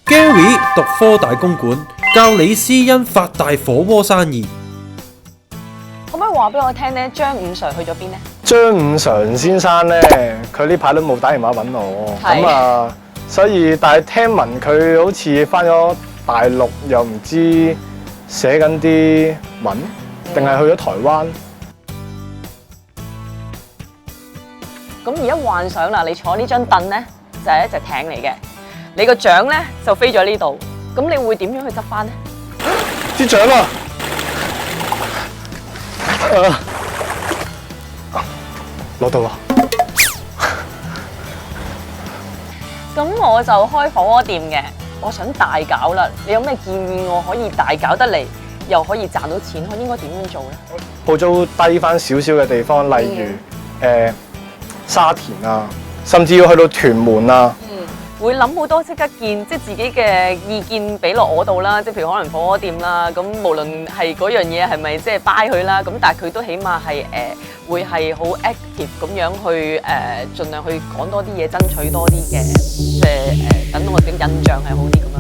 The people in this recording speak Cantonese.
Gary 讀科大公館，教李思欣發大火鍋生意。可唔可以話俾我聽咧？張五 Sir 去咗邊咧？張五常先生咧，佢呢排都冇打電話揾我，係咁啊，所以但係聽聞佢好似翻咗大陸，又唔知寫緊啲文，定係去咗台灣。咁而家幻想啦，你坐呢張凳咧就係一隻艇嚟嘅，你個槳咧就飛咗呢度，咁你會點樣去執翻咧？啲獎啊！攞到啦！咁我就開火鍋店嘅，我想大搞啦，你有咩建議我可以大搞得嚟，又可以賺到錢？我應該點樣做咧？鋪租低翻少少嘅地方，例如沙田啊，甚至要去到屯門啊。會諗好多即刻見，即係自己嘅意見俾落我度啦。即係譬如可能火鍋店啦，咁無論係嗰樣嘢係咪即係 buy 佢啦，咁但係佢都起碼係會係好 active 咁樣去盡量去講多啲嘢，爭取多啲嘅，即係等我嘅印象係好啲咁樣。